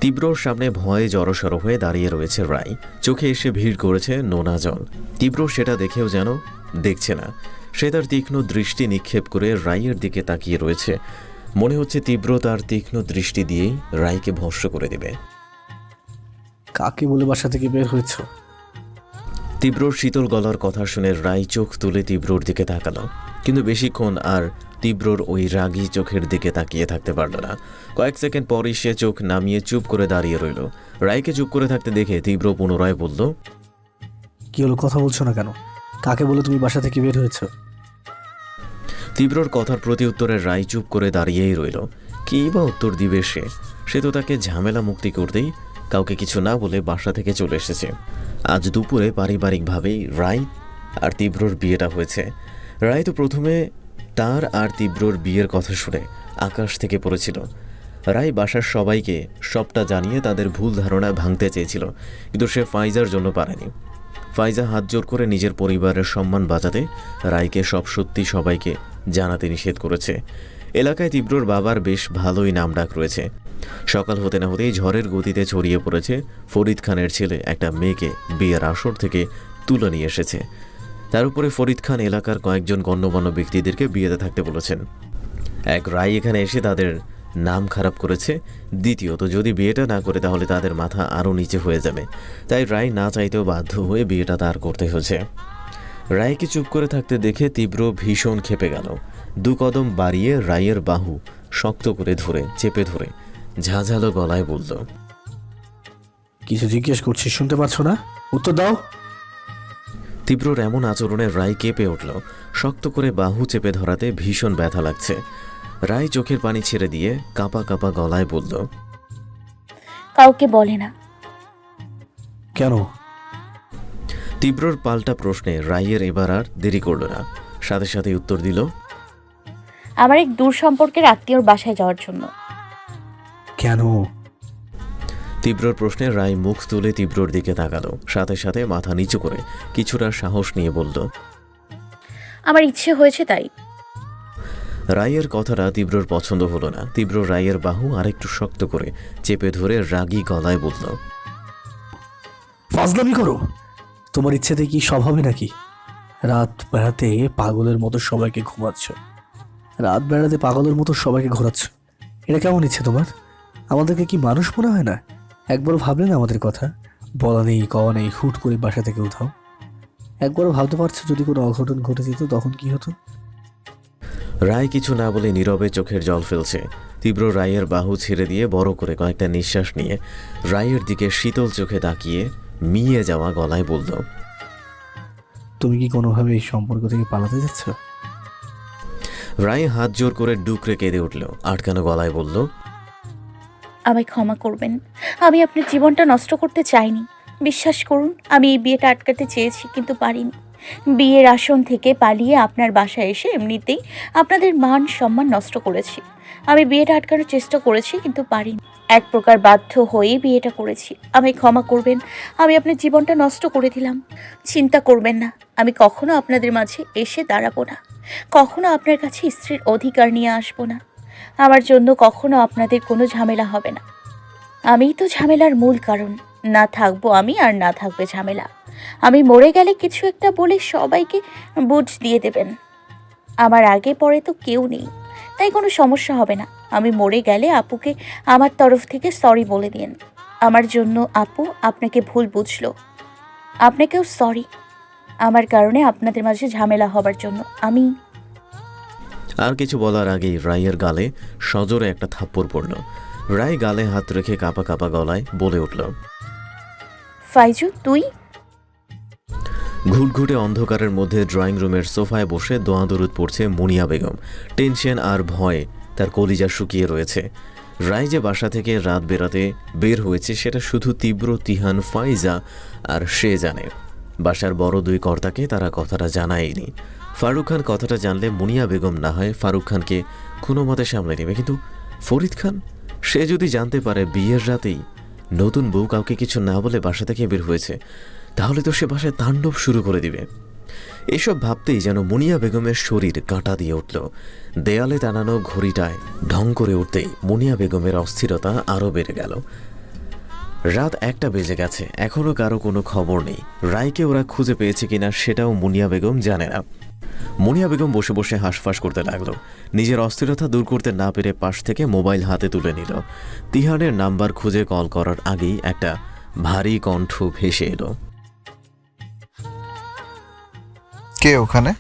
তীব্রর সামনে ভয়ে জড়সড় হয়ে দাঁড়িয়ে রয়েছে রায়। চোখে এসে ভিড় করেছে নোনা জল। তীব্র সেটা দেখেও যেন দেখছে না। সে তার তীক্ষ্ণ দৃষ্টি নিক্ষেপ করে রায়ের দিকে তাকিয়ে রয়েছে। মনে হচ্ছে তীব্র তার তীক্ষ্ণ দৃষ্টি দিয়েই রায়কে ভস্ম করে দেবে। কাকে বলে বাসা থেকে বের হয়েছ? তীব্রর শীতল গলার কথা শুনে রায় চোখ তুলে তীব্রর দিকে তাকালো, কিন্তু বেশিক্ষণ আর তীব্রর ওই রাগী চোখের দিকে তাকিয়ে থাকতে পারল না। কয়েক সেকেন্ড পরই সে চোখ নামিয়ে চুপ করে দাঁড়িয়ে রইল। রায়কে চুপ করে থাকতে দেখে তীব্র পুনরায় বলল, কি হলো, কথা বলছো না কেন? কাকে বলে তুমি বাসা থেকে বের হয়েছ? তীব্রর কথার প্রতি উত্তরে রায় চুপ করে দাঁড়িয়েই রইল। কী বা উত্তর দিবে সে তো তাকে ঝামেলা মুক্তি করতেই কাউকে কিছু না বলে বাসা থেকে চলে এসেছে। আজ দুপুরে পারিবারিকভাবেই রায় আর তীব্রর বিয়েটা হয়েছে। রায় তো প্রথমে তার আর তীব্রর বিয়ের কথা শুনে আকাশ থেকে পড়েছিল। রায় বাসার সবাইকে সবটা জানিয়ে তাদের ভুল ধারণা ভাঙতে চেয়েছিল, কিন্তু সে ফাইজার জন্য পারেনি। ফাইজা হাত জোর করে নিজের পরিবারের সম্মান বাঁচাতে রায়কে সব সত্যি সবাইকে জানাতে নিষেধ করেছে। এলাকায় তীব্রর বাবার বেশ ভালোই নামডাক রয়েছে। সকাল হতে না হতেই ঝড়ের গতিতে ছড়িয়ে পড়েছে ফরিদ খানের ছেলে একটা মেয়েকে বিয়ের আসর থেকে তুলে নিয়ে এসেছে। তার উপরে ফরিদ খান এলাকার কয়েকজন গণ্যমান্য ব্যক্তিদেরকে বিয়েতে থাকতে বলেছেন। এক রায় এখানে এসে তাদের নাম খারাপ করেছে। দ্বিতীয়ত, যদি বিয়েটা না করে তাহলে তাদের মাথা আরও নিচে হয়ে যাবে। তাই রায় না চাইতেও বাধ্য হয়ে বিয়েটা তার করতে হয়েছে। রায়কে চুপ করে থাকতে দেখে তীব্র ভীষণ ক্ষেপে গেল। দু কদম বাড়িয়ে রায়ের বাহু শক্ত করে চেপে ধরে ঝাঁঝালো গলায় বলল, কিছু জিজ্ঞেস করছি, শুনতে পাচ্ছ না? উত্তর দাও। তীব্রর এমন আচরণে রায় কেঁপে উঠল। শক্ত করে বাহু চেপে ধরাতে ভীষণ ব্যথা লাগছে। রায় চোখের পানি ছেড়ে দিয়ে কাঁপা কাঁপা গলায় বলল, কাউকে বলে না। কেন? তীব্রর পাল্টা প্রশ্নে রায়ের এবার আর দেরি করল না, সাথে সাথে উত্তর দিল, আমার এক দূর সম্পর্কের আত্মীয়র বাসায় যাওয়ার জন্য। কেন? তীব্রর প্রশ্নে রায় মুখ তুলে তীব্রর দিকে তাকালো, সাথে সাথে মাথা নিচু করে কিছুটা সাহস নিয়ে বলল, আমার ইচ্ছে হয়েছে তাই। রায়ের কথাটা তীব্রর পছন্দ হলো না। তীব্র রায়ের বাহু আরেকটু শক্ত করে চেপে ধরে রাগী গলায় বলল, ফাজলামি করো। তোমার ইচ্ছেতে কি সব হবে নাকি? রাত বেড়াতে পাগলের মতো সবাইকে ঘুমাচ্ছ। ঘোরাচ্ছ। এটা কেমন ইচ্ছে তোমার? আমাদেরকে কি মানুষ মনে হয় না? একবার ভাবলে না আমাদের কথা? বলা নেই কওয়া নেই, হুট করে বাসা থেকে উঠাও। একবারও ভাবতে পারছো যদি কোনো অঘটন ঘটে যেত তখন কি হতো? রায় কিছু না বলে নীরবে চোখের জল ফেলছে। তীব্র রায়ের বাহু ছেড়ে দিয়ে বড় করে কয়েকটা নিঃশ্বাস নিয়ে রায়ের দিকে শীতল চোখে তাকিয়ে মিয়ে যাওয়া গলায় বলল, তুমি কি কোনোভাবে এই সম্পর্ক থেকে পালাতে যাচ্ছ? রায় হাত জোর করে ডুকরে কেঁদে উঠল, আটকানো গলায় বলল, আমায় ক্ষমা করবেন। আমি আপনার জীবনটা নষ্ট করতে চাইনি। বিশ্বাস করুন, আমি এই বিয়েটা আটকাতে চেয়েছি, কিন্তু পারিনি। বিয়ের আসন থেকে পালিয়ে আপনার বাসায় এসে এমনিতেই আপনাদের মান সম্মান নষ্ট করেছি। আমি বিয়েটা আটকানোর চেষ্টা করেছি, কিন্তু পারিনি। এক প্রকার বাধ্য হয়েই বিয়েটা করেছি। আমায় ক্ষমা করবেন। আমি আপনার জীবনটা নষ্ট করে দিলাম। চিন্তা করবেন না, আমি কখনো আপনাদের মাঝে এসে দাঁড়াবো না। কখনো আপনার কাছে স্ত্রীর অধিকার নিয়ে আসবো না। আমার জন্য কখনো আপনাদের কোনো ঝামেলা হবে না। আমিই তো ঝামেলার মূল কারণ। না থাকবো আমি, আর না থাকবে ঝামেলা। আমি মরে গেলে কিছু একটা বলে সবাইকে বুঝ দিয়ে দেবেন। আমার আগে পরে তো কেউ নেই, তাই কোনো সমস্যা হবে না। আমি মরে গেলে আপুকে আমার তরফ থেকে সরি বলে দিন। আমার জন্য আপু আপনাকে ভুল বুঝলো। আপনাকেও সরি, আমার কারণে আপনাদের মাঝে ঝামেলা হবার জন্য। আমি আর কিছু বলার আগেই রায়ের গালে সজোরে একটা থাপ্পড় পড়ল। রায় গালে হাত রেখে কাঁপা কাঁপা গলায় বলে উঠল, ফাইজু তুই? ঘুটঘুটে অন্ধকারের মধ্যে ড্রয়িং রুমের সোফায় বসে দোয়া দরুদ পড়ছে মুনিয়া বেগম। টেনশন আর ভয়ে তার কলিজা শুকিয়ে রয়েছে। রায় যে বাসা থেকে রাত বেরাতে বের হয়েছে সেটা শুধু তীব্র, তিহান, ফাইজা আর সে জানে। বাসার বড় দুই কর্তাকে তারা কথাটা জানায়নি। ফারুক খান কথাটা জানলে মুনিয়া বেগম না হয় ফারুক খানকে কোনো মতে সামলে নেবে, কিন্তু ফরিদ খান, সে যদি জানতে পারে বিয়ের রাতেই নতুন বউ কাউকে কিছু না বলে বাসা থেকে বের হয়েছে, তাহলে তো সে বাসায় তাণ্ডব শুরু করে দিবে। এসব ভাবতেই যেন মুনিয়া বেগমের শরীর কাঁটা দিয়ে উঠল। দেয়ালে টানানো ঘড়িটায় ঢং করে উঠতেই মুনিয়া বেগমের অস্থিরতা আরও বেড়ে গেল। রাত 1টা বেজে গেছে, এখনও কারো কোনো খবর নেই। রায়কে ওরা খুঁজে পেয়েছে কিনা সেটাও মুনিয়া বেগম জানে না। মুনিয়া বেগম বসে বসে হাঁসফাঁস করতে লাগলো। নিজের অস্থিরতা দূর করতে না পেরে পাশ থেকে মোবাইল হাতে তুলে নিল। তিহানের নাম্বার খুঁজে কল করার আগেই একটা ভারী কণ্ঠ ভেসে এলো। কে ওখানে?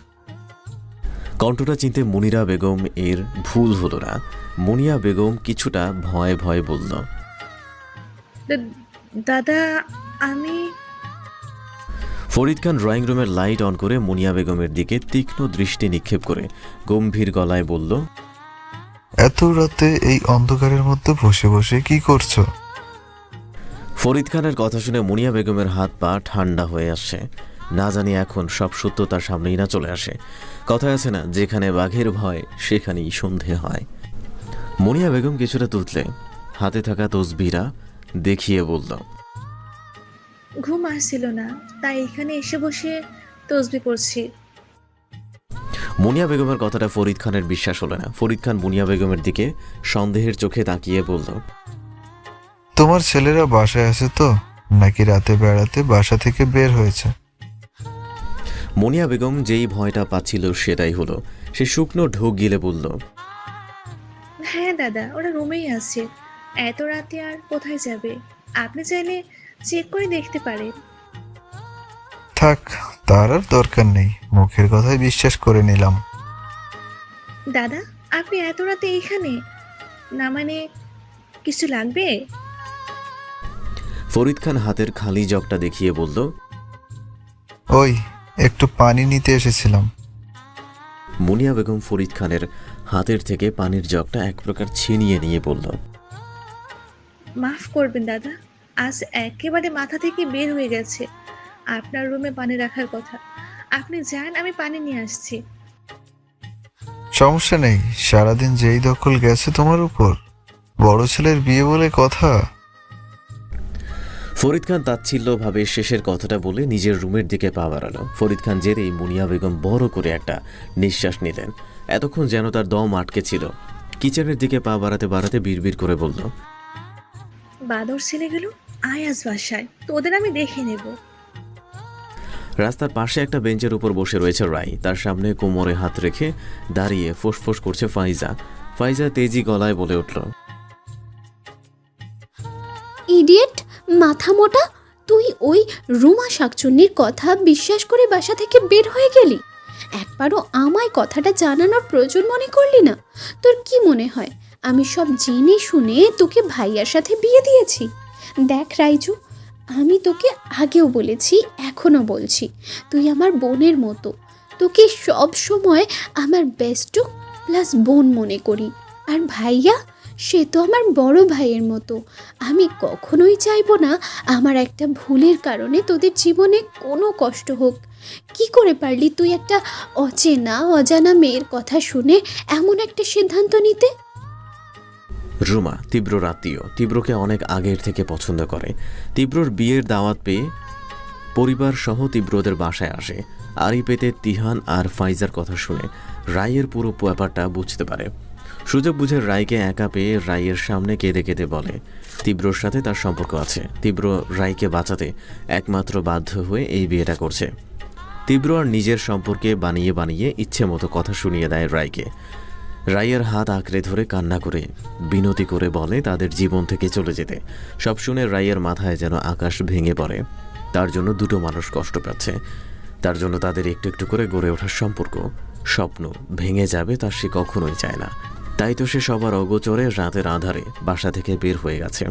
কণ্ঠটা চিনতে মুনিরা বেগম এর ভুল হলো না। মুনিয়া বেগম কিছুটা ভয়ে ভয়ে বলল, দাদা আমি ফরিদ খান ড্রয়িং রুমের লাইট অন করে মুনিয়া বেগমের দিকে তীক্ষ্ণ দৃষ্টি নিক্ষেপ করে গম্ভীর গলায় বলল, এত রাতে এই অন্ধকারের মধ্যে বসে বসে কি করছো? ফরিদ খানের কথা শুনে মুনিয়া বেগমের হাত পা ঠান্ডা হয়ে আসছে। না জানি এখন সব সত্য তার সামনেই না চলে আসে। কথায় আছে না, যেখানে বাঘের ভয় সেখানেই সন্ধে হয়। মুনিয়া বেগম কিছুটা তুতলে হাতে থাকা তসবিরা দেখিয়ে বলল, ঘুম আসছিল না, তাই এখানে এসে বসে তসবি পড়ছি। মুনিয়া বেগমের কথাটা ফরিদ খানের বিশ্বাস হলো না। ফরিদ খান মুনিয়া বেগমের দিকে সন্দেহের চোখে তাকিয়ে বলল, তোমার ছেলেরা বাসায় আছে তো, নাকি রাতে বেড়াতে বাসা থেকে বের হয়েছে? মুনিয়া বেগম যেই ভয়টা পাচ্ছিল সেটাই হলো। সে শুকনো ঢোক গিলে বলল, হ্যাঁ দাদা, ওরা রুমেই আছে। এত রাতে আর কোথায় যাবে? আপনি চাইলে চেক করে দেখতে পারেন। থাক, তার আর দরকার নেই, মুখের কথায় বিশ্বাস করে নিলাম। দাদা আপনি এত রাতে এইখানে? না মানে কিছু লাগবে? ফরিদ খান হাতের খালি জগটা দেখিয়ে বলল, ওই একটু পানি নিতে এসেছিলাম। মুনিয়া বেগম ফরিদ খানের হাতের থেকে পানির জগটা এক প্রকার ছিনিয়ে নিয়ে বলল, মাফ করবেন দাদা, আজ একেবারে মাথা থেকে বের হয়ে গেছে। আপনার রুমে পানি রাখার কথা। আপনি যান, আমি পানি নিয়ে আসছি। সমস্যা নেই, সারাদিন যেই দখল গেছে তোমার উপর, বড় ছেলের বিয়ে বলে কথা। ফরিদ খান তাচ্ছিল্যভাবে শেষের কথাটা বলে নিজের রুমের দিকে পা বাড়ালো। ফরিদ খান যেতেই মুনিয়া বেগম বড় করে একটা নিঃশ্বাস নিলেন। এতক্ষণ যেন তার দম আটকে ছিল। কিচেনের দিকে পা বাড়াতে বাড়াতে বিড়বিড় করে বলল, বাদর ছেলেগুলো আয় আজ বাসায়, তোদের আমি দেখে নেব। রাস্তার পাশে একটা বেঞ্চের উপর বসে রয়েছে রাই। তার সামনে কোমরে হাত রেখে দাঁড়িয়ে ফোঁস করছে ফাইজা। ফাইজা তেজি গলায় বলে উঠল, ইডিয়েট, মাথা মোটা, তুই ওই রুমা শাকচুন্নির কথা বিশ্বাস করে বাসা থেকে বের হয়ে গেলি? একবারও আমায় কথাটা জানানোর প্রয়োজন মনে করলি না? তোর কি মনে হয় আমি সব জেনে শুনে তোকে ভাইয়ার সাথে বিয়ে দিয়েছি? দেখ রাইজু, আমি তোকে আগেও বলেছি, এখনও বলছি, তুই আমার বোনের মতো। তোকে সব সময় আমার বেস্টু প্লাস বোন মনে করি। আর ভাইয়া, সে তো আমার বড় ভাইয়ের মতো। আমি কখনোই চাইবো না আমার একটা ভুলের কারণে তোদের জীবনে কোনো কষ্ট হোক। কি করে পারলি তুই একটা অজানা মেয়ের কথা শুনে এমন একটা সিদ্ধান্ত নিতে? রুমা তীব্রর আত্মীয়, তীব্রকে অনেক আগের থেকে পছন্দ করে। তীব্রর বিয়ের দাওয়াত পেয়ে পরিবার সহ তীব্রদের বাসায় আসে। আড়ি পেতে তিহান আর ফাইজার কথা শুনে রায়ের পুরো ব্যাপারটা বুঝতে পারে। সুযোগ বুঝে রায়কে একা পেয়ে রায়ের সামনে কেঁদে কেঁদে বলে তীব্রর সাথে তার সম্পর্ক আছে। তীব্র রায়কে বাঁচাতে একমাত্র বাধ্য হয়ে এই বিয়েটা করছে। তীব্র আর নিজের সম্পর্কে বানিয়ে বানিয়ে ইচ্ছে মতো কথা শুনিয়ে দেয় রায়কে। রায়ের হাত আঁকড়ে ধরে কান্না করে বিনতি করে বলে তাদের জীবন থেকে চলে যেতে। সব শুনে রায়ের মাথায় যেন আকাশ ভেঙে পড়ে। তার জন্য দুটো মানুষ কষ্ট পাচ্ছে, তার জন্য তাদের একটু একটু করে গড়ে ওঠার সম্পর্ক, স্বপ্ন ভেঙে যাবে তা সে কখনোই চায় না। তাই তো সে সবার অগোচরে রাতের আধারে বাসা থেকে বের হয়ে গেছে।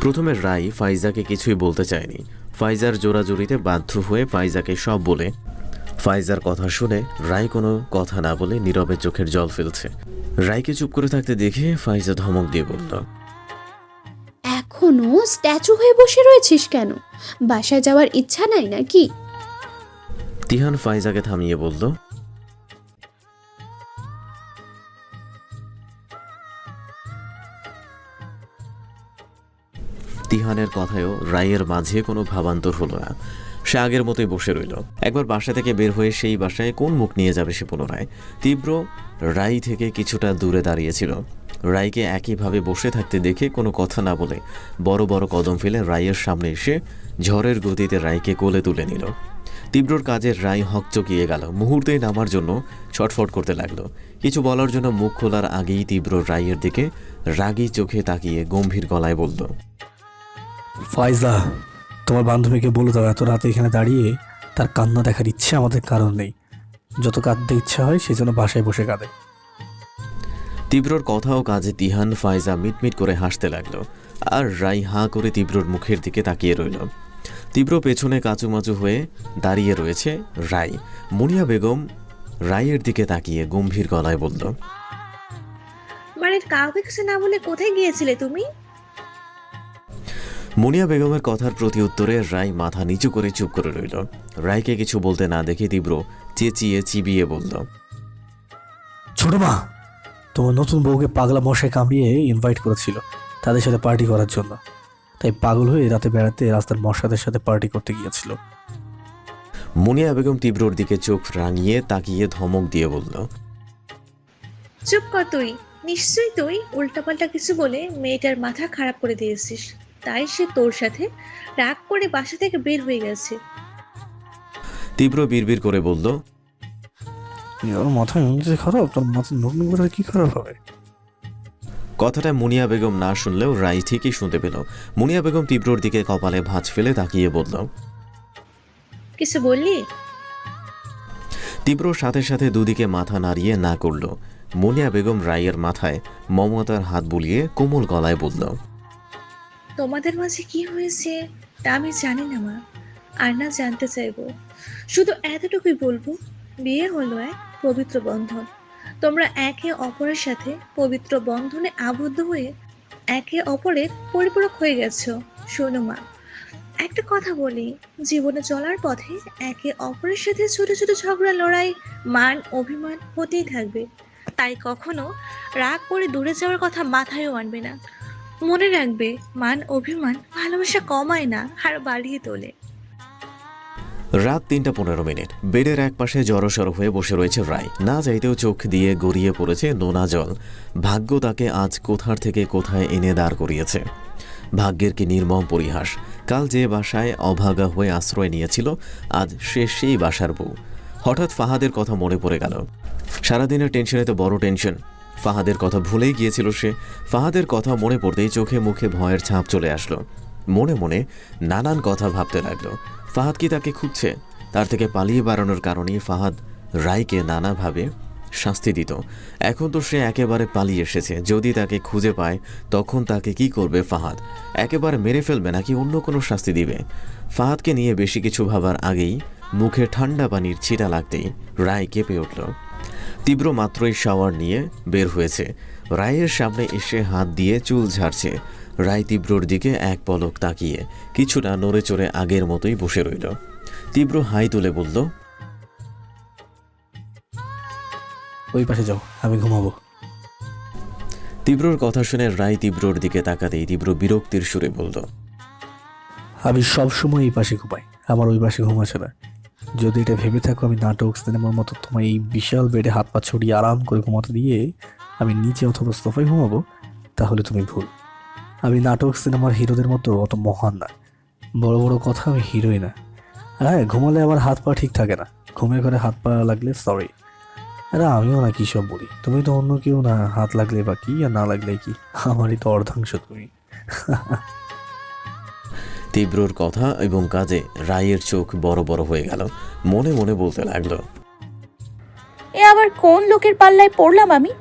প্রথমে রাই ফাইজাকে কিছুই বলতে চায়নি। ফাইজার জোরাজুরিতে বাধ্য হয়ে ফাইজাকে সব বলে। ফাইজার কথা শুনে রাই কোনো কথা না বলে নীরবে চোখের জল ফেলছে। রাইকে চুপ করে থাকতে দেখে ফাইজা ধমক দিয়ে বলল, এখনো স্ট্যাচু হয়ে বসে রয়েছিস কেন? বাসায় যাওয়ার ইচ্ছা নাই নাকি? তিহান ফাইজাকে থামিয়ে বলল, তিহানের কথায়ও রায়ের মাঝে কোনো ভাবান্তর হলো না। সে আগের মতোই বসে রইল। একবার বাসা থেকে বের হয়ে সেই বাসায় কোন মুখ নিয়ে যাবে সে পুনরায়? তীব্র রাই থেকে কিছুটা দূরে দাঁড়িয়েছিল। রাইকে একইভাবে বসে থাকতে দেখে কোনো কথা না বলে বড় বড় কদম ফেলে রাইয়ের সামনে এসে ঝড়ের গতিতে রাইকে কোলে তুলে নিল। তীব্রর কাজে রাই হকচকিয়ে গেল। মুহূর্তেই নামার জন্য ছটফট করতে লাগলো। কিছু বলার জন্য মুখ খোলার আগেই তীব্র রাইয়ের দিকে রাগী চোখে তাকিয়ে গম্ভীর গলায় বলল, ফাইজা, তোমার বান্ধবীকে বলে দাও এত রাতে এখানে দাঁড়িয়ে তার কান্না দেখার ইচ্ছে আমাদের কারণ নেই। যত কাঁদতে ইচ্ছা হয় সেই জন্য বাসায় বসে কাঁদে। তীব্রর কথা ও কাজে তিহান ফাইজা মিটমিট করে হাসতে লাগলো, আর রাই হাঁ করে তীব্রর মুখের দিকে তাকিয়ে রইল। তীব্র পেছনে কাচুমাচু হয়ে দাঁড়িয়ে রয়েছে রাই। মুনিয়া বেগম রাইয়ের দিকে তাকিয়ে গম্ভীর গলায় বলল, বাড়ির কাউকে কিছু না বলে কোথায় গিয়েছিলে তুমি? মুনিয়া বেগমের কথার প্রতি উত্তরে রাই মাথা নিচু করে চুপ করে রইল। রাইকে কিছু বলতে না দেখে তীব্র চেঁচিয়ে চিবিয়ে বলল, ছোট মা, তোমার নতুন বউকে পাগলা মশাই কামড়িয়ে ইনভাইট করেছিল তাদের সাথে পার্টি করার জন্য, তাই পাগল হয়ে রাতে বেড়াতে রাস্তার মশাদের সাথে পার্টি করতে গিয়েছিল। মুনিয়া বেগম তীব্রর দিকে চোখ রাঙিয়ে তাকিয়ে ধমক দিয়ে বলল, চুপ কর তুই। নিশ্চয়ই তুই উল্টাপাল্টা কিছু বলে মেয়েটার মাথা খারাপ করে দিয়েছিস, তাই সে তোর সাথে রাগ করে বাসা থেকে বের হয়ে গেছে। তীব্র বিড়বিড় করে বলল, ওর মাথায় যে খারাপ, তোর মাথা নতুন করে কি খারাপ হবে? কথাটা মুনিয়া বেগম না শুনলেও রাই ঠিকই শুনতে পেল। মুনিয়া বেগম তীব্রর দিকে কপালে ভাঁজ ফেলে তাকিয়ে বলল, কিছু বললি? তীব্র সাথে সাথে দুদিকে মাথা নাড়িয়ে না করল। মুনিয়া বেগম রাইয়ের মাথায় মমতার হাত বুলিয়ে কোমল গলায় বলল, তোমাদের মাঝে কি হয়েছে তা আমি জানি না মা, আর না জানতে চাইবো। শুধু এতটুকুই বলবো, বিয়ে হলো এক পবিত্র বন্ধন। তোমরা একে অপরের সাথে পবিত্র বন্ধনে আবদ্ধ হয়ে একে অপরের পরিপূরক হয়ে গেছো। শোনো মা, একটা কথা বলি, জীবনে চলার পথে একে অপরের সাথে ছোট ছোট ঝগড়া, লড়াই, মান অভিমান হতেই থাকবে। তাই কখনো রাগ করে দূরে যাওয়ার কথা মাথায়ও আনবে না। মনে রাখবে, মান অভিমান ভালোবাসা কমায় না, আর বাড়িয়ে তোলে। রাত 3:15। বেডের এক পাশে জড়সড় হয়ে বসে রয়েছে রাই। না চাইতেও চোখ দিয়ে গড়িয়ে পড়েছে নোনা জল। ভাগ্য তাকে আজ কোথার থেকে কোথায় এনে দাঁড় করিয়েছে। ভাগ্যের কি নির্মম পরিহাস। কাল যে বাসায় অভাগা হয়ে আশ্রয় নিয়েছিল, আজ সে সেই বাসার বউ। হঠাৎ ফাহাদের কথা মনে পড়ে গেল। সারাদিনের টেনশনে তো বড় টেনশন। ফাহাদের কথা ভুলেই গিয়েছিল সে। ফাহাদের কথা মনে পড়তেই চোখে মুখে ভয়ের ছাপ চলে আসলো। মনে মনে নানান কথা ভাবতে লাগলো। ফাহাদ কি তাকে খুঁজছে? তার থেকে পালিয়ে বেড়ানোর কারণেই ফাহাদ রাইকে নানাভাবে শাস্তি দিত। এখন তো সে একেবারে পালিয়ে এসেছে। যদি তাকে খুঁজে পায় তখন তাকে কি করবে ফাহাদ? একেবারে মেরে ফেলবে নাকি অন্য কোনো শাস্তি দিবে? ফাহাদকে নিয়ে বেশি কিছু ভাবার আগেই মুখে ঠান্ডা পানির ছিটা লাগতেই রায় কেঁপে উঠল। তীব্র মাত্রই শাওয়ার নিয়ে বের হয়েছে। রায়ের সামনে এসে হাত দিয়ে চুল ঝাড়ছে। রায় তীব্রর দিকে এক পলক তাকিয়ে কিছুটা নড়ে চড়ে আগের মতোই বসে রইল। তীব্র হাই তুলে বলল, ওই পাশে যাও, আমি ঘুমাবো। তীব্রর কথা শুনে রায় তীব্রর দিকে তাকাতেই তীব্র বিরক্তির সুরে বলল, আমি সবসময় এই পাশে ঘুমাই, আমার ওই পাশে ঘুম আসে না। যদি এটা ভেবে থাকো আমি নাটক সিনেমার মতো তোমার এই বিশাল বেডে হাত পা ছড়িয়ে আরাম করে ঘুমাতে দিয়ে আমি নিচে অথবা সোফায় ঘুমাবো, তাহলে তুমি ভুল। আমি নাটক সিনেমার হিরোদের মতো অত মহান না। বড় বড় কথা, আমি হিরোই না। আর হ্যাঁ, ঘুমালে আবার হাত পা ঠিক থাকে না। ঘুমের ঘরে হাত পা লাগলে সরি। আরে আমিও না কি সব বলি, তুমি তো অন্য কেউ না। হাত লাগলে বা কি, আর না লাগলে কি, আমারই তো অর্ধাংশ তুমি। তীব্রর কথা এবং কাজে রায়ের চোখ বড় বড় হয়ে গেল। মনে মনে বলতে লাগলো, এ আবার কোন লোকের পাল্লায় পড়লাম আমি?